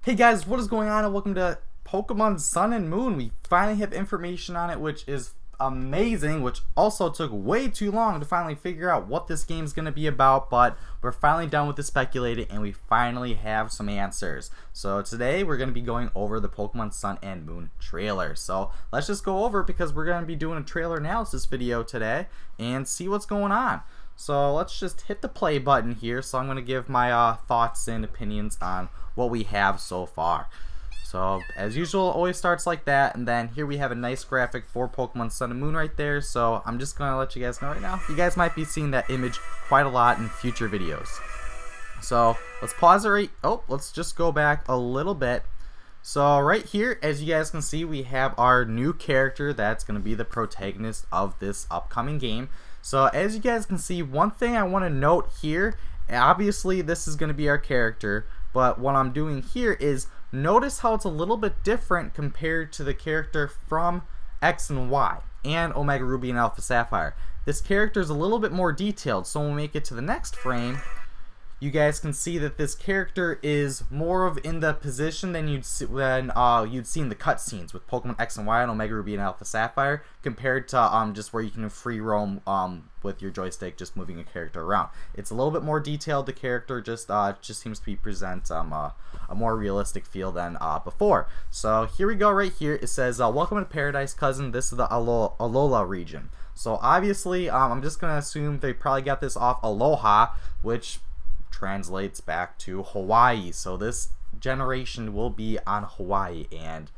Hey guys, what is going on, and welcome to Pokemon Sun and Moon. We finally have information on it, which is amazing, which also took way too long to finally figure out what this game is going to be about, but we're finally done with the speculating and we finally have some answers. So today we're going to be going over the Pokemon Sun and Moon trailer. So let's just go over it because we're going to be doing a trailer analysis video today and see what's going on. So let's just hit the play button here. So I'm going to give my thoughts and opinions on what we have so far. So as usual, it always starts like that, and then here we have a nice graphic for Pokemon Sun and Moon right there. So I'm just going to let you guys know right now, you guys might be seeing that image quite a lot in future videos. So let's pause it right, let's just go back a little bit. So right here, as you guys can see, we have our new character that's going to be the protagonist of this upcoming game. So as you guys can see, one thing I want to note here, obviously this is going to be our character, but what I'm doing here is notice how it's a little bit different compared to the character from X and Y and Omega Ruby and Alpha Sapphire. This character is a little bit more detailed, so when we make it to the next frame, you guys can see that this character is more of in the position than you'd see in the cutscenes with Pokemon X and Y and Omega Ruby and Alpha Sapphire, compared to just where you can free roam with your joystick, just moving a character around. It's a little bit more detailed. The character just seems to be present a more realistic feel than before. So here we go. Right here it says, "Welcome to Paradise, cousin. This is the Alola region." So obviously, I'm just gonna assume they probably got this off Aloha, which translates back to Hawaii. So this generation will be on Hawaii, and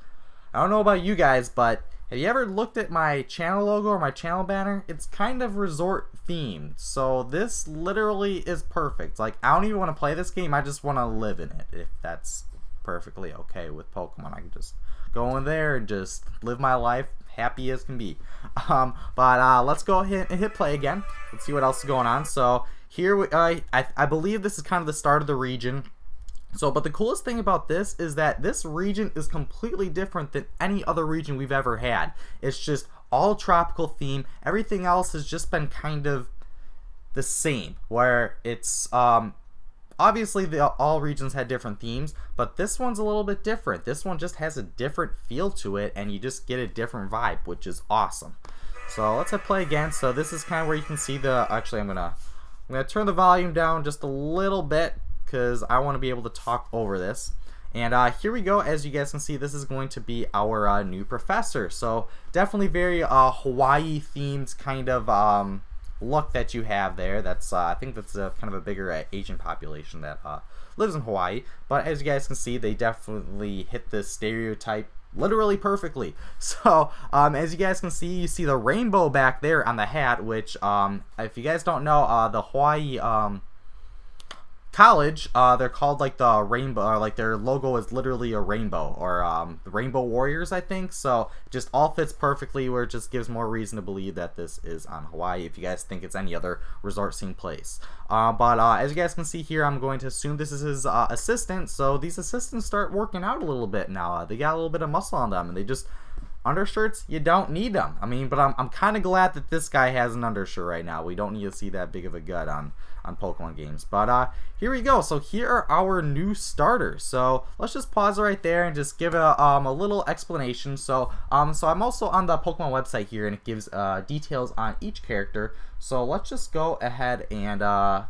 I don't know about you guys, but have you ever looked at my channel logo or my channel banner? It's kind of resort themed, so this literally is perfect. Like, I don't even want to play this game, I just want to live in it. If that's perfectly okay with Pokemon, I can just go in there and just live my life happy as can be. Let's go ahead and hit play again. Let's see what else is going on. So here I believe this is kind of the start of the region. So, but the coolest thing about this is that this region is completely different than any other region we've ever had. It's just all tropical theme. Everything else has just been kind of the same, where it's obviously all regions had different themes, but this one's a little bit different. This one just has a different feel to it, and you just get a different vibe, which is awesome. So let's hit play again. So this is kind of where you can see the, actually I'm gonna turn the volume down just a little bit because I want to be able to talk over this. And here we go. As you guys can see, this is going to be our new professor. So definitely very Hawaii themed kind of look that you have there. That's I think that's kind of a bigger Asian population that lives in Hawaii. But as you guys can see, they definitely hit the stereotype literally perfectly. So as you guys can see, you see the rainbow back there on the hat, which if you guys don't know, the Hawaii college, they're called like the rainbow, or like their logo is literally a rainbow, or the Rainbow Warriors, I think. So it just all fits perfectly, where it just gives more reason to believe that this is on Hawaii if you guys think it's any other resort scene place. As you guys can see here, I'm going to assume this is his assistant. So these assistants start working out a little bit now. They got a little bit of muscle on them, and they just, undershirts, you don't need them. I mean, but I'm kind of glad that this guy has an undershirt right now. We don't need to see that big of a gut on Pokemon games. But here we go. So here are our new starters. So let's just pause right there and just give a little explanation. So I'm also on the Pokemon website here, and it gives details on each character. So let's just go ahead and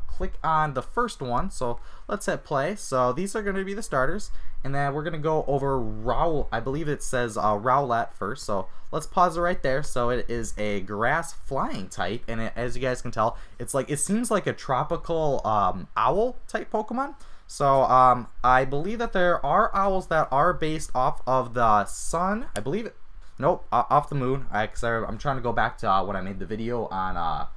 click on the first one. So let's hit play. So these are going to be the starters, and then we're going to go over Rowlet. I believe it says Rowlet first. So let's pause it right there. So it is a grass flying type, and as you guys can tell, it's like, it seems like a tropical owl type Pokemon. So I believe that there are owls that are based off of the sun. I believe it. Nope, off the moon. Because I'm trying to go back to when I made the video on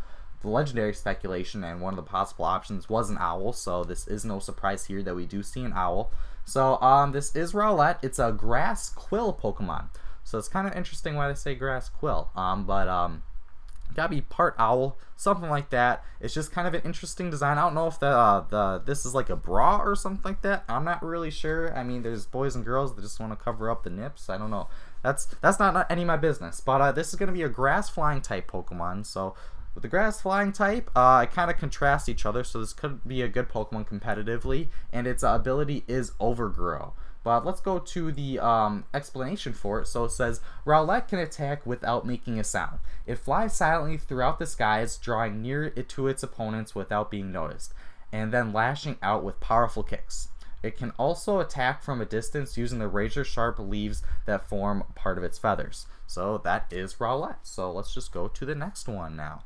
the legendary speculation, and one of the possible options was an owl. So this is no surprise here that we do see an owl. So this is Rowlet. It's a grass quill Pokemon. So it's kind of interesting why they say grass quill. Gotta be part owl, something like that. It's just kind of an interesting design. I don't know if this is like a bra or something like that. I'm not really sure. I mean, there's boys and girls that just want to cover up the nips. I don't know. That's not any of my business. But this is gonna be a grass flying type Pokemon. So with the grass flying type, it kind of contrasts each other. So this could be a good Pokemon competitively, and its ability is Overgrow. But let's go to the explanation for it. So it says, Rowlet can attack without making a sound. It flies silently throughout the skies, drawing near it to its opponents without being noticed, and then lashing out with powerful kicks. It can also attack from a distance using the razor-sharp leaves that form part of its feathers. So that is Rowlet. So let's just go to the next one now.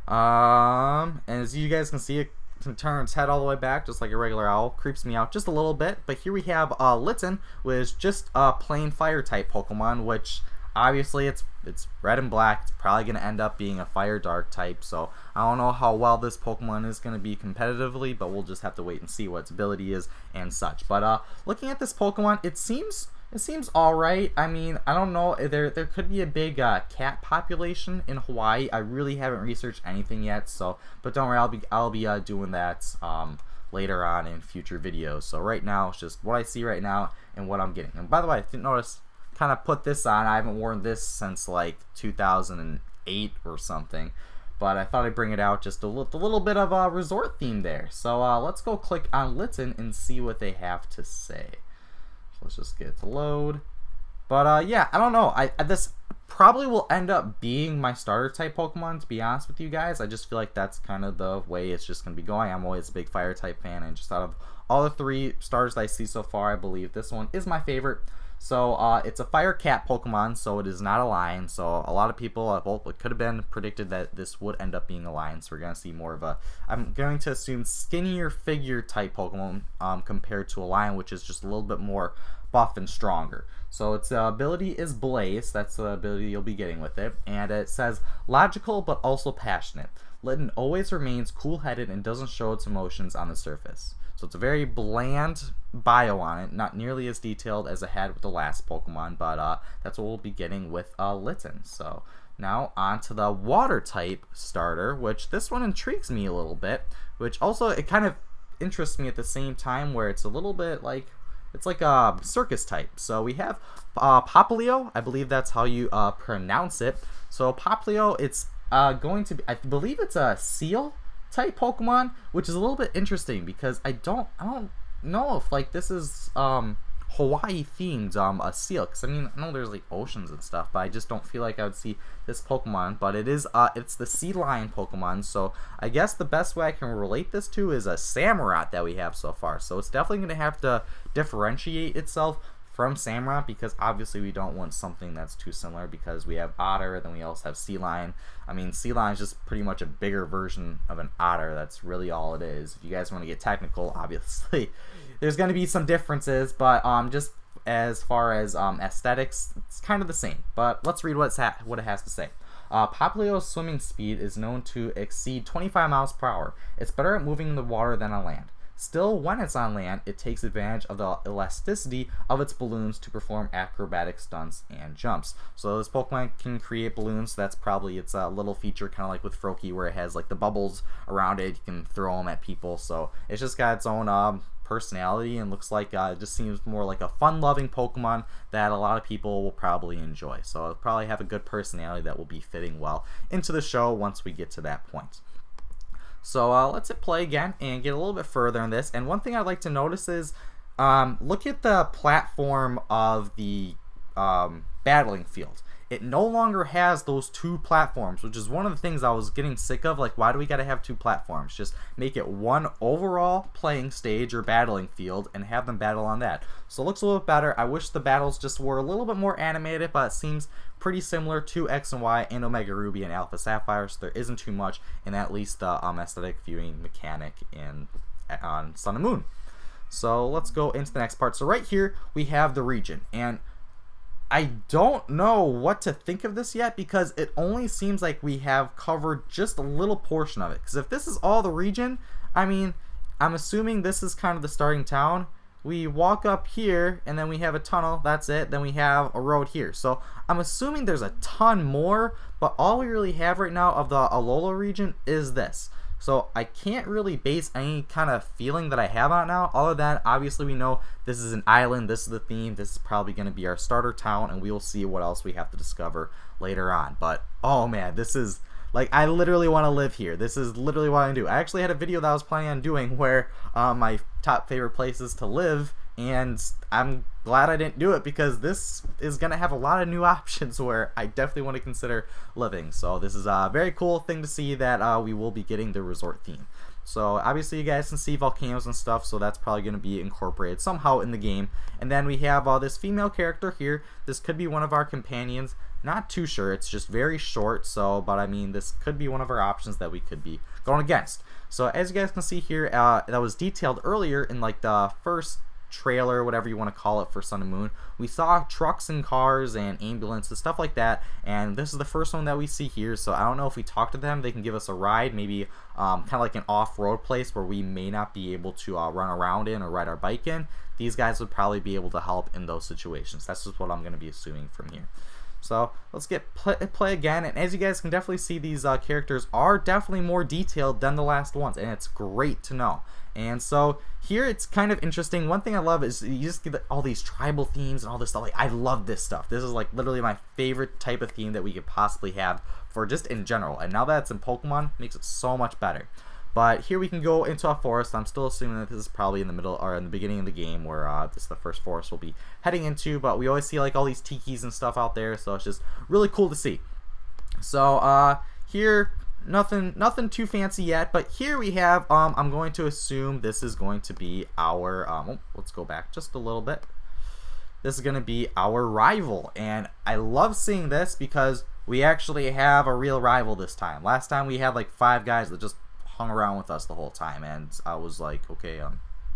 And as you guys can see, it can turn its head all the way back just like a regular owl. Creeps me out just a little bit. But here we have Litten, which is just a plain fire type Pokemon, which obviously it's red and black. It's probably going to end up being a fire dark type. So I don't know how well this Pokemon is going to be competitively, but we'll just have to wait and see what its ability is and such. But looking at this Pokemon, it seems alright. I mean, I don't know. There could be a big cat population in Hawaii. I really haven't researched anything yet. So, but don't worry, I'll be doing that later on in future videos. So right now, it's just what I see right now and what I'm getting. And by the way, I didn't notice. Kind of put this on. I haven't worn this since like 2008 or something. But I thought I'd bring it out, just a little bit of a resort theme there. So let's go click on Litten and see what they have to say. So let's just get it to load. But yeah, I don't know. This probably will end up being my starter type Pokemon, to be honest with you guys. I just feel like that's kind of the way it's just going to be going. I'm always a big fire type fan, and just out of all the 3 starters that I see so far, I believe this one is my favorite. So it's a fire cat Pokemon, so it is not a lion. So a lot of people, it could have been predicted that this would end up being a lion. So we're going to see more of a, I'm going to assume, skinnier figure type Pokemon compared to a lion, which is just a little bit more buff and stronger. So its ability is Blaze. That's the ability you'll be getting with it. And it says, logical but also passionate. Litten always remains cool-headed and doesn't show its emotions on the surface. So it's a very bland bio on it, not nearly as detailed as it had with the last Pokemon, but that's what we'll be getting with Litten. So now on to the water type starter, which this one intrigues me a little bit, which also it kind of interests me at the same time, where it's a little bit like, it's like a circus type. So we have Popplio, I believe that's how you pronounce it. So Popplio, it's going to be, I believe it's a seal type Pokemon, which is a little bit interesting because I don't know if like this is Hawaii themed a seal, because I mean I know there's like oceans and stuff, but I just don't feel like I would see this Pokemon. But it is it's the sea lion Pokemon, so I guess the best way I can relate this to is a Samurott that we have so far. So it's definitely going to have to differentiate itself from Samurott, because obviously we don't want something that's too similar, because we have Otter, then we also have Sea Lion. I mean, Sea Lion is just pretty much a bigger version of an Otter. That's really all it is. If you guys want to get technical, obviously there's going to be some differences, but just as far as aesthetics, it's kind of the same. But let's read what it has to say. Popplio's swimming speed is known to exceed 25 miles per hour. It's better at moving in the water than on land. Still, when it's on land, it takes advantage of the elasticity of its balloons to perform acrobatic stunts and jumps. So this Pokemon can create balloons. That's probably its little feature, kind of like with Froakie, where it has like the bubbles around it. You can throw them at people. So it's just got its own personality, and looks like it just seems more like a fun-loving Pokemon that a lot of people will probably enjoy. So it'll probably have a good personality that will be fitting well into the show once we get to that point. So let's hit play again and get a little bit further in this. And one thing I'd like to notice is, look at the platform of the battling field. It no longer has those 2 platforms, which is one of the things I was getting sick of. Like, why do we gotta have 2 platforms? Just make it one overall playing stage or battling field and have them battle on that. So it looks a little bit better. I wish the battles just were a little bit more animated, but it seems pretty similar to X and Y and Omega Ruby and Alpha Sapphire, so there isn't too much in at least the aesthetic viewing mechanic on Sun and Moon. So let's go into the next part. So right here we have the region, and I don't know what to think of this yet, because it only seems like we have covered just a little portion of it. Because if this is all the region, I mean, I'm assuming this is kind of the starting town. We walk up here, and then we have a tunnel. That's it. Then we have a road here. So I'm assuming there's a ton more, but all we really have right now of the Alola region is this. So I can't really base any kind of feeling that I have on it now, other than obviously we know this is an island, this is the theme, this is probably going to be our starter town, and we will see what else we have to discover later on. But oh man, this is like, I literally want to live here. This is literally what I do. I actually had a video that I was planning on doing where my top favorite places to live and I'm glad I didn't do it because this is going to have a lot of new options where I definitely want to consider living. So this is a very cool thing to see that we will be getting the resort theme. So obviously you guys can see volcanoes and stuff, so that's probably going to be incorporated somehow in the game. And then we have this female character here. This could be one of our companions. Not too sure, it's just very short, so, but I mean, this could be one of our options that we could be going against. So as you guys can see here, that was detailed earlier in like the first trailer, whatever you want to call it, for Sun and Moon. We saw trucks and cars and ambulances, stuff like that, and this is the first one that we see here. So I don't know if we talk to them, they can give us a ride, maybe kind of like an off-road place where we may not be able to run around in or ride our bike in. These guys would probably be able to help in those situations. That's just what I'm going to be assuming from here. So let's get play again, and as you guys can definitely see, these characters are definitely more detailed than the last ones, and it's great to know. And so here it's kind of interesting. One thing I love is you just get all these tribal themes and all this stuff. Like, I love this stuff. This is like literally my favorite type of theme that we could possibly have for just in general. And now that it's in Pokemon, it makes it so much better. But here we can go into a forest. I'm still assuming that this is probably in the middle or in the beginning of the game where this is the first forest we'll be heading into. But we always see like all these tikis and stuff out there, so it's just really cool to see. So here, nothing too fancy yet, but here we have I'm going to assume this is going to be our let's go back just a little bit. This is going to be our rival, and I love seeing this because we actually have a real rival this time. Last time we had like 5 guys that just hung around with us the whole time, and I was like, okay,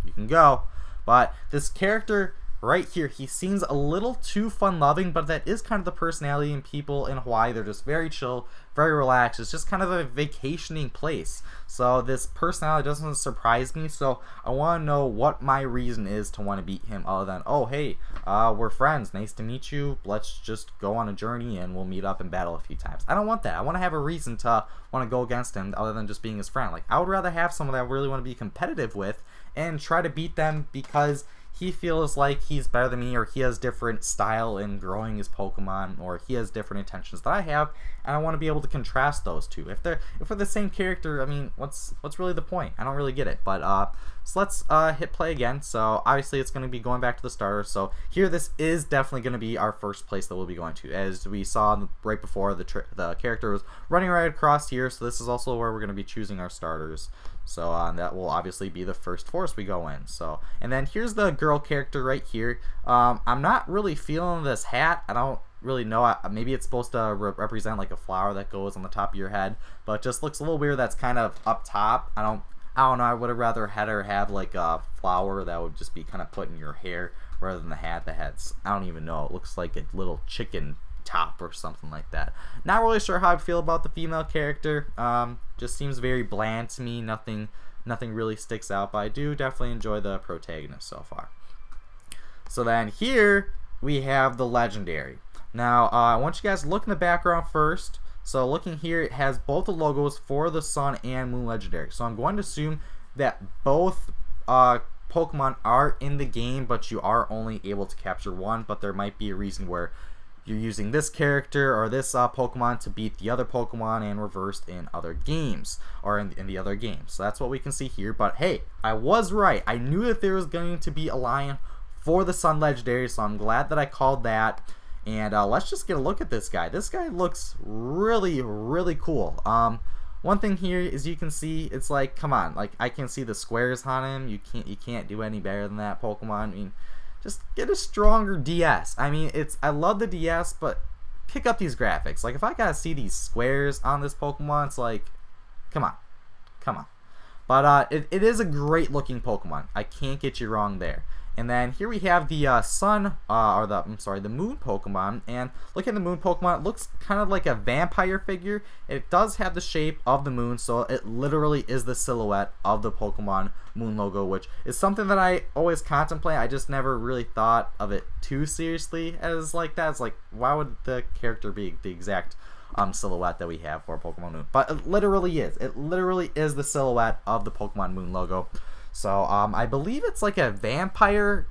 you can go. But this character right here, he seems a little too fun-loving, but that is kind of the personality in people in Hawaii. They're just very chill, very relaxed. It's just kind of a vacationing place. So this personality doesn't surprise me, so I want to know what my reason is to want to beat him other than, oh, hey, we're friends. Nice to meet you. Let's just go on a journey and we'll meet up and battle a few times. I don't want that. I want to have a reason to want to go against him other than just being his friend. Like, I would rather have someone that I really want to be competitive with and try to beat them because he feels like he's better than me, or he has different style in growing his Pokemon, or he has different intentions that I have, and I want to be able to contrast those two. If they're the same character, I mean, what's really the point? I don't really get it. But so let's hit play again. So obviously it's going to be going back to the starter. So here, this is definitely going to be our first place that we'll be going to. As we saw right before, the character was running right across here. So this is also where we're going to be choosing our starters. So that will obviously be the first forest we go in. So, and then here's the girl character right here. I'm not really feeling this hat. I don't really know. Maybe it's supposed to represent like a flower that goes on the top of your head, but it just looks a little weird. That's kind of up top. I don't know. I would have rather had her have like a flower that would just be kind of put in your hair rather than the hat that has, I don't even know. It looks like a little chicken top or something like that. Not really sure how I feel about the female character. Just seems very bland to me. Nothing really sticks out, but I do definitely enjoy the protagonist so far. So then here we have the legendary. Now I want you guys to look in the background first. So looking here, it has both the logos for the Sun and Moon legendary. So I'm going to assume that both Pokemon are in the game, but you are only able to capture one. But there might be a reason where you're using this character or this Pokemon to beat the other Pokemon and reversed in other games, or in the other games. So that's what we can see here. But hey, I was right. I knew that there was going to be a lion for the Sun legendary, so I'm glad that I called that. And let's just get a look at this guy. This guy looks really, really cool. One thing here is you can see, it's like, come on, like I can see the squares on him. You can't do any better than that, Pokemon. I mean, just get a stronger DS. I mean, I love the DS, but pick up these graphics. Like, if I gotta see these squares on this Pokemon, it's like, come on. But it is a great looking Pokemon. I can't get you wrong there. And then here we have the the Moon Pokemon. And look at the Moon Pokemon. It looks kind of like a vampire figure. It does have the shape of the moon, so it literally is the silhouette of the Pokemon Moon logo, which is something that I always contemplate. I just never really thought of it too seriously as like that. It's like, why would the character be the exact silhouette that we have for Pokemon Moon? But it literally is. It literally is the silhouette of the Pokemon Moon logo. So I believe it's like a vampire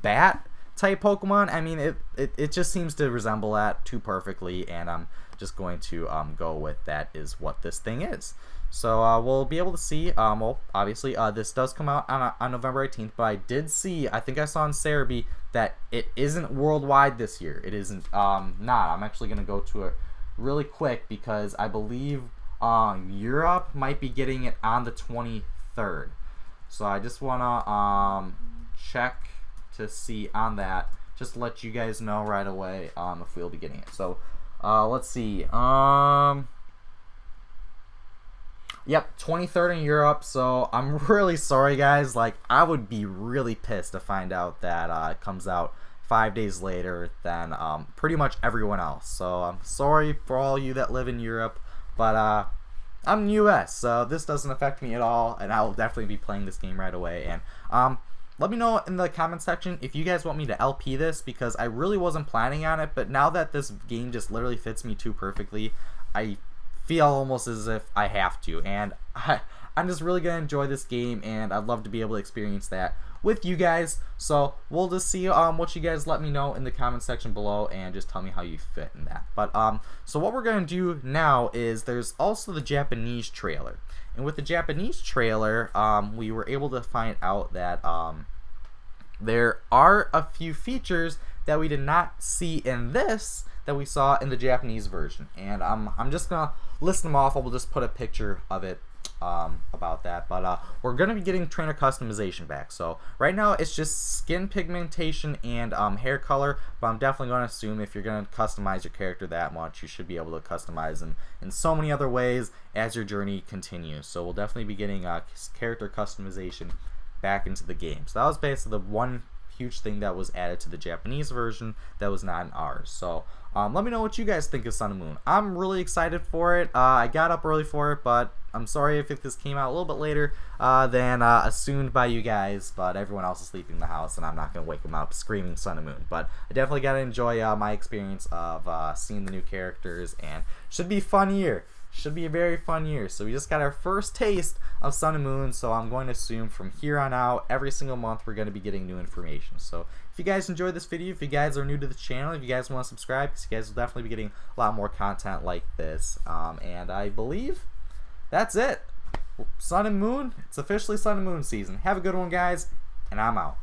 bat type Pokemon. I mean, it just seems to resemble that too perfectly, and I'm just going to go with that is what this thing is. So we'll be able to see, well, obviously this does come out on November 18th, but I did see, I think I saw in Cerebi that it isn't worldwide this year. It isn't, not. I'm actually going to go to it really quick because I believe Europe might be getting it on the 23rd. So I just want to check to see on that, just to let you guys know right away if we'll be getting it. So let's see. Yep, 23rd in Europe. So I'm really sorry, guys. Like, I would be really pissed to find out that it comes out 5 days later than pretty much everyone else. So I'm sorry for all you that live in Europe, but I'm in the US, so this doesn't affect me at all, and I'll definitely be playing this game right away. And let me know in the comment section if you guys want me to LP this, because I really wasn't planning on it, but now that this game just literally fits me too perfectly, I feel almost as if I have to, and I'm just really gonna enjoy this game, and I'd love to be able to experience that with you guys. So we'll just see what you guys let me know in the comment section below, and just tell me how you fit in that. But so what we're gonna do now is there's also the Japanese trailer, and with the Japanese trailer we were able to find out that there are a few features that we did not see in this that we saw in the Japanese version, and I'm just gonna list them off. I will just put a picture of it about that, but we're gonna be getting trainer customization back. So right now it's just skin pigmentation and hair color, but I'm definitely going to assume if you're going to customize your character that much, you should be able to customize them in so many other ways as your journey continues. So we'll definitely be getting character customization back into the game. So that was basically the one huge thing that was added to the Japanese version that was not in ours. So let me know what you guys think of Sun and Moon. I'm really excited for it. I got up early for it, but I'm sorry if this came out a little bit later than assumed by you guys, but everyone else is sleeping in the house, and I'm not going to wake them up screaming Sun and Moon. But I definitely got to enjoy my experience of seeing the new characters, and should be a fun year. Should be a very fun year. So we just got our first taste of Sun and Moon, so I'm going to assume from here on out, every single month, we're going to be getting new information. So if you guys enjoyed this video, if you guys are new to the channel, if you guys want to subscribe, because you guys will definitely be getting a lot more content like this. And I believe that's it. Sun and Moon, it's officially Sun and Moon season. Have a good one, guys, and I'm out.